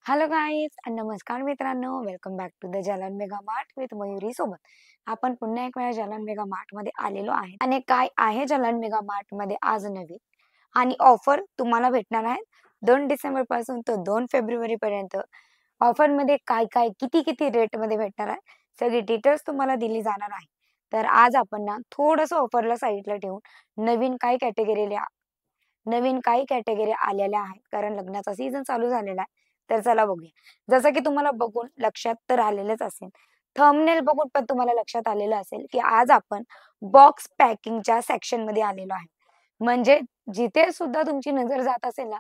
Hello guys नमस्कार मित्रांनो, welcome back to the जलन मेगा मार्ट विथ मयुरी सोबत. आपण पुन्हा एक वेळा जलन मेगा मार्ट मध्ये आलेलो आहे आणि काय आहे जलन मेगा मार्ट मध्ये आज नवीन आणि ऑफर तुम्हाला भेटणार आहे 2 डिसेंबर पासून तर 2 फेब्रुवारी पर्यंत. ऑफर मध्ये काय काय किती किती रेट मध्ये भेटणार आहे सगळी डिटेल्स तुम्हाला दिली जाणार आहे. तर आज आपण ना थोडस ऑफरला साईडला ठेवून नवीन काही कॅटेगरी आलेल्या आहेत कारण लग्नाचा सीझन चालू झालेला आहे. तर चला बघूया. जसं की तुम्हाला बघून लक्षात तर आलेलंच असेल, थंबनेल बघून पण तुम्हाला लक्षात आलेलं असेल की आज आपण बॉक्स पॅकिंगच्या सेक्शन मध्ये आलेलो आहे. म्हणजे जिथे सुद्धा तुमची नजर जात असेल ना,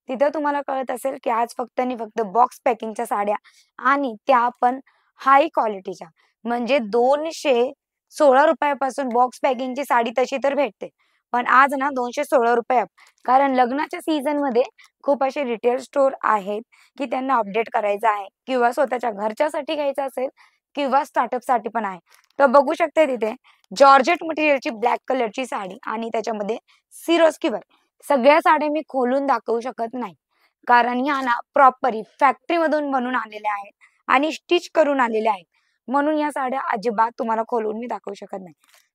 तिथं तुम्हाला कळत असेल की आज फक्त आणि फक्त बॉक्स पॅकिंगच्या साड्या आणि त्या पण हाय क्वालिटीच्या. म्हणजे 216 रुपयापासून बॉक्स पॅकिंगची साडी तशी तर भेटते, पण आज ना 216 रुपये कारण लग्नाच्या सीझन मध्ये खूप असे रिटेल स्टोर आहेत की त्यांना अपडेट करायचं आहे किंवा स्वतःच्या घरच्यासाठी घ्यायचं असेल किंवा स्टार्टअप साठी पण आहे. तर बघू शकते तिथे जॉर्जेट मटेरियलची ब्लॅक कलरची साडी आणि त्याच्यामध्ये सिरोस्की वर्क. सगळ्या साड्या मी खोलून दाखवू शकत नाही कारण ह्या ना प्रॉपरी फॅक्टरी मधून बनवून आलेल्या आहेत आणि स्टिच करून आलेल्या आहेत. म्हणून या साड्या अजिबात तुम्हाला खोलून मी दाखवू शकत नाही.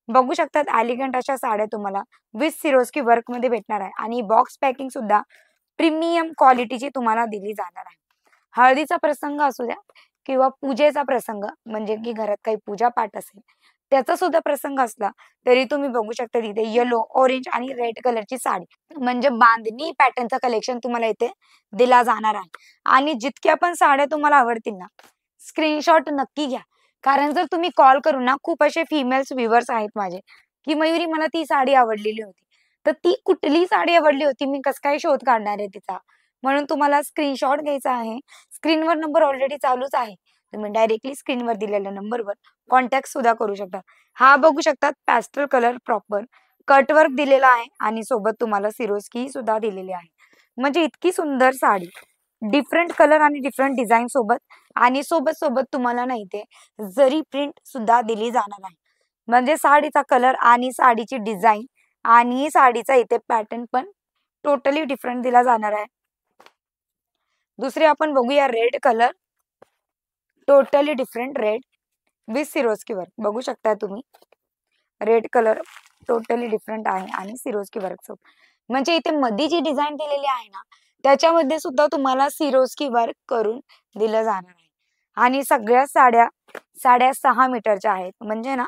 बघू शकतात एलिगंट अशा साड्या तुम्हाला विथ सिरोस्की वर्क मध्ये भेटणार आहे आणि बॉक्स पॅकिंग सुद्धा प्रीमियम क्वालिटीची तुम्हाला दिली जाणार आहे. हळदीचा प्रसंग असू द्या किंवा पूजेचा प्रसंग म्हणजे की घरात काही पूजा पाठ असेल त्याचा सुद्धा प्रसंग असला तरी तुम्ही बघू शकता तिथे येलो, ऑरेंज आणि रेड कलरची साडी म्हणजे बांधणी पॅटर्नचा कलेक्शन तुम्हाला इथे दिला जाणार आहे. आणि जितक्या पण साड्या तुम्हाला आवडतील ना, स्क्रीनशॉट नक्की घ्या. कारण जर तुम्ही कॉल करून ना, खूप असे फिमेल्स व्ह्युअर्स आहेत माझे की मयुरी मला ती साडी आवडलेली होती, तर ती कुठली साडी आवडली होती मी कसं काय शोध काढणार आहे तिचा. म्हणून तुम्हाला स्क्रीनशॉट घ्यायचा आहे. स्क्रीनवर नंबर ऑलरेडी चालूच आहे. तुम्ही डायरेक्टली स्क्रीनवर दिलेल्या नंबरवर कॉन्टॅक्ट सुद्धा करू शकता. हा बघू शकतात पॅस्टल कलर प्रॉपर कटवर्क दिलेला आहे आणि सोबत तुम्हाला सिरोस्की सुद्धा दिलेली आहे. म्हणजे इतकी सुंदर साडी डिफरंट कलर आणि डिफरंट डिझाईन सोबत आणि सोबत सोबत तुम्हाला नाही ते जरी प्रिंट सुद्धा दिली जाणार आहे. म्हणजे साडीचा कलर आणि साडीची डिझाईन आणि साडीचा इथे पॅटर्न पण टोटली डिफरंट दिला जाणार आहे. दुसरे आपण बघूया red colour, totally different red with Swarovski work. बघू शकता तुम्ही रेड कलर टोटली डिफरंट आहे आणि सिरोस्की वर्क. म्हणजे इथे मध्ये जी डिझाईन दिलेली आहे ना, त्याच्यामध्ये सुद्धा तुम्हाला सिरोस्की वर्क करून दिलं जाणार आहे. आणि सगळ्या साड्या 6.5 मीटरच्या आहेत. म्हणजे ना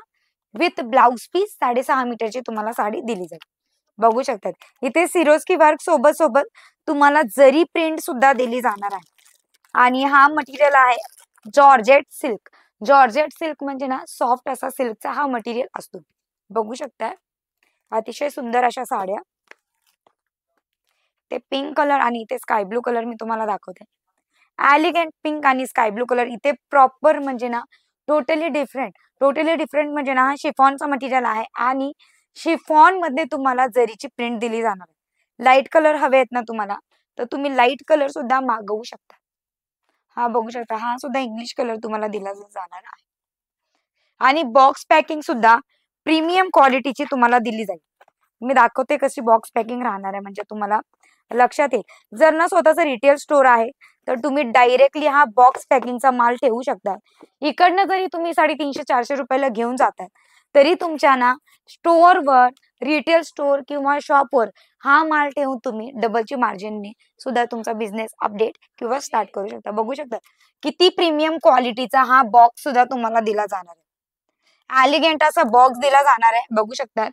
विथ ब्लाउज पीस 6.5 मीटरची तुम्हाला साडी दिली जाईल. बघू शकतात इथे सिरोस्की वर्क सोबत सोबत तुम्हाला जरी प्रिंट सुद्धा दिली जाणार आहे. आणि हा मटेरियल आहे जॉर्जेट सिल्क. जॉर्जेट सिल्क म्हणजे ना सॉफ्ट असा सिल्कचा हा मटेरियल असतो. बघू शकता अतिशय सुंदर अशा साड्या. ते पिंक कलर आणि इथे स्काय ब्लू कलर मी तुम्हाला दाखवते. एलिगंट पिंक आणि स्काय ब्लू कलर इथे प्रॉपर म्हणजे ना टोटली डिफरंट म्हणजे ना हा शिफॉनचा मटेरियल आहे आणि शिफॉन मध्ये तुम्हाला जरीची प्रिंट दिली जाणार आहे. लाईट कलर हवे आहेत ना तुम्हाला, तर तुम्ही लाईट कलर सुद्धा मागवू शकता. हा बघू शकता हा सुद्धा इंग्लिश कलर तुम्हाला दिला जाणार आहे. आणि बॉक्स पॅकिंग सुद्धा प्रीमियम क्वालिटीची तुम्हाला दिली जाईल. मी दाखवते कशी बॉक्स पॅकिंग राहणार आहे म्हणजे तुम्हाला लक्षात येईल. जर ना स्वतःचा रिटेल स्टोर आहे तर तुम्ही डायरेक्टली हा बॉक्स पॅकिंगचा माल ठेवू शकता. इकडनं जरी तुम्ही 350-400 रुपयाला घेऊन जातात तरी तुमच्या ना स्टोअरवर, रिटेल स्टोर किंवा शॉपवर हा माल ठेवून तुम्ही डबलची मार्जिनने सुद्धा तुमचा बिझनेस अपडेट किंवा स्टार्ट करू शकता. बघू शकता किती प्रीमियम क्वालिटीचा हा बॉक्स सुद्धा तुम्हाला दिला जाणार आहे. एलिगंट असा बॉक्स दिला जाणार आहे. बघू शकतात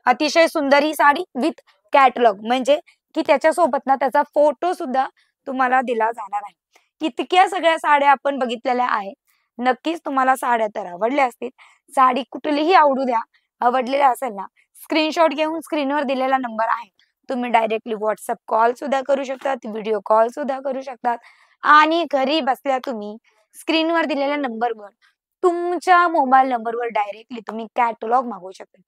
अतिशय सुंदर ही साडी विथ कॅटलॉग म्हणजे की त्याच्यासोबत ना त्याचा फोटो सुद्धा तुम्हाला दिला जाणार आहे. इतक्या सगळ्या साड्या आपण बघितलेल्या आहेत. नक्कीच तुम्हाला साड्या तर आवडल्या असतील. साडी कुठलीही आवडू द्या, आवडलेल्या असेल ना स्क्रीनशॉट घेऊन स्क्रीनवर दिलेला नंबर आहे तुम्ही डायरेक्टली व्हॉट्सअप कॉल सुद्धा करू शकतात, व्हिडिओ कॉल सुद्धा करू शकतात आणि घरी बसल्या तुम्ही स्क्रीनवर दिलेल्या नंबरवर तुमच्या मोबाईल नंबरवर डायरेक्टली तुम्ही कॅटलॉग मागवू शकता.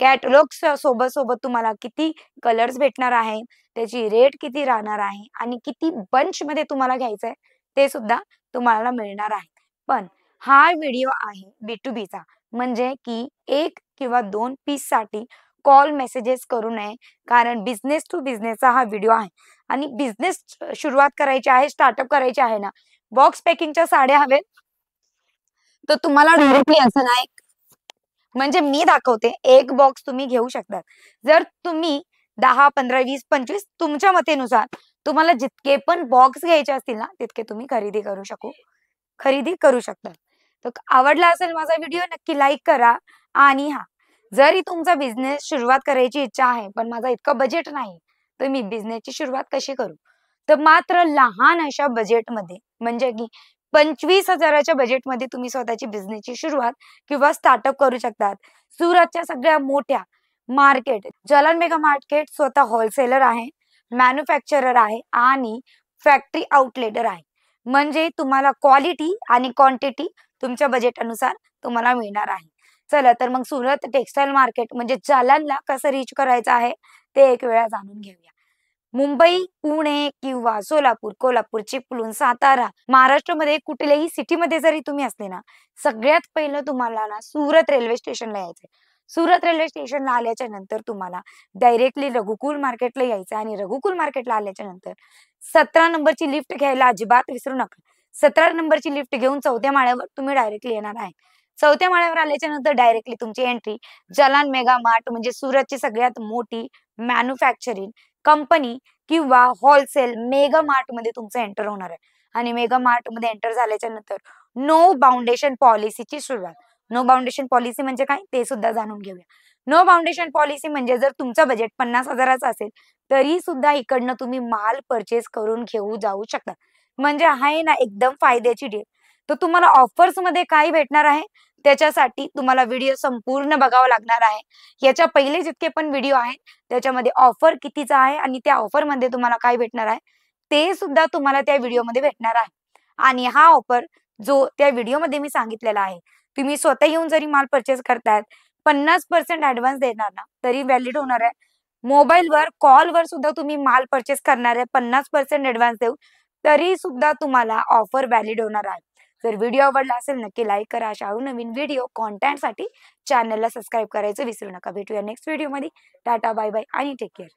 कॅटलॉग सोबत सोबत तुम्हाला किती कलर्स भेटणार आहे, त्याची रेट किती राहणार आहे आणि किती बंच मध्ये तुम्हाला घ्यायचंय ते सुद्धा तुम्हाला मिळणार आहे. पण हा व्हिडिओ आहे B2B चा म्हणजे की 1 किंवा 2 पीस साठी कॉल मेसेजेस करू नये, कारण बिझनेस टू बिझनेसचा हा व्हिडिओ आहे आणि बिझनेस सुरुवात करायची आहे, स्टार्टअप करायची आहे ना, बॉक्स पॅकिंगच्या साड्या हवेत, तर तुम्हाला डायरेक्टली असं नाही, म्हणजे मी दाखवते एक बॉक्स तुम्ही घेऊ शकता. जर तुम्ही 10, 15, 20, 25 तुमच्या मतेनुसार तुम्हाला जितके पण बॉक्स घ्यायचे असतील ना, तितके तुम्ही खरेदी करू शकता. तर आवडला असेल माझा व्हिडिओ नक्की लाईक करा आणि हां, जरी तुमचा बिझनेस सुरुवात करायची इच्छा आहे, पण माझा इतकं बजेट नाही, तर मी बिझनेसची सुरुवात कशी करू? तर मात्र लहान अशा बजेटमध्ये म्हणजे की 25,000च्या बजेटमध्ये तुम्ही स्वतःची बिझनेसची सुरुवात किंवा स्टार्टअप करू शकतात. सुरतच्या सगळ्या मोठ्या मार्केट, जलान मेगा मार्केट स्वतः होलसेलर आहे, मॅन्युफॅक्चरर आहे आणि फॅक्टरी आउटलेटर आहे. म्हणजे तुम्हाला क्वालिटी आणि क्वांटिटी तुमच्या बजेटनुसार तुम्हाला मिळणार आहे. चला तर मग सुरत टेक्सटाईल मार्केट म्हणजे जालनला कसं रीच करायचं आहे, ते एक वेळा जाणून घेऊया. मुंबई, पुणे किंवा सोलापूर, कोल्हापूर, चिपळूण, सातारा, महाराष्ट्रामध्ये कुठल्याही सिटीमध्ये जरी तुम्ही असले ना, सगळ्यात पहिलं तुम्हाला ना सुरत रेल्वे स्टेशनला यायचंय. सुरत रेल्वे स्टेशनला आल्याच्या नंतर तुम्हाला डायरेक्टली रघुकुल मार्केटला यायचं आणि रघुकुल मार्केटला आल्याच्या नंतर 17 नंबरची लिफ्ट घ्यायला अजिबात विसरू नका. 17 नंबरची लिफ्ट घेऊन 4थ्या माळ्यावर तुम्ही डायरेक्टली येणार आहे. 4थ्या माळ्यावर आल्याच्या नंतर डायरेक्टली तुमची एंट्री जलान मेगा मार्ट म्हणजे सुरतची सगळ्यात मोठी मॅन्युफॅक्चरिंग कंपनी किंवा होलसेल मेगा मार्ट मध्ये तुमचं एंटर होणार आहे. आणि मेगा मार्ट मध्ये एंटर झाल्याच्या नंतर नो बाउंडेशन पॉलिसीची सुरुवात. नो बाउंडेशन पॉलिसी म्हणजे काय ते सुद्धा जाणून घेऊया. नो बाउंडेशन पॉलिसी म्हणजे जर तुमचं बजेट 50,000चं असेल तरी सुद्धा इकडनं तुम्ही माल परचेस करून घेऊ जाऊ शकता. म्हणजे आहे ना एकदम फायद्याची डील. तर तुम्हाला ऑफर्स मध्ये काय भेटणार आहे, त्याच्यासाठी तुम्हाला व्हिडिओ संपूर्ण बघावा लागणार आहे. याच्या पहिले जितके पण व्हिडिओ आहेत त्याच्यामध्ये ऑफर कितीचा आहे आणि त्या ऑफर मध्ये तुम्हाला काय भेटणार आहे, ते सुद्धा तुम्हाला त्या व्हिडिओमध्ये भेटणार आहे. आणि हा ऑफर जो त्या व्हिडिओमध्ये मी सांगितलेला आहे, तुम्ही स्वतः येऊन जरी माल परचेस करतायत, 50% ॲडव्हान्स देणार ना, तरी व्हॅलिड होणार आहे. मोबाईलवर, कॉलवर सुद्धा तुम्ही माल परचेस करणार आहे 50% ॲडव्हान्स देऊन, तरी सुद्धा तुम्हाला ऑफर व्हॅलिड होणार आहे. जर व्हिडिओ आवडला असेल नक्की लाईक करा. अशा नवीन व्हिडिओ कॉन्टेंटसाठी चॅनलला सबस्क्राईब करायचं विसरू नका. भेटूया नेक्स्ट व्हिडिओमध्ये. टाटा, बाय बाय आणि टेक केअर.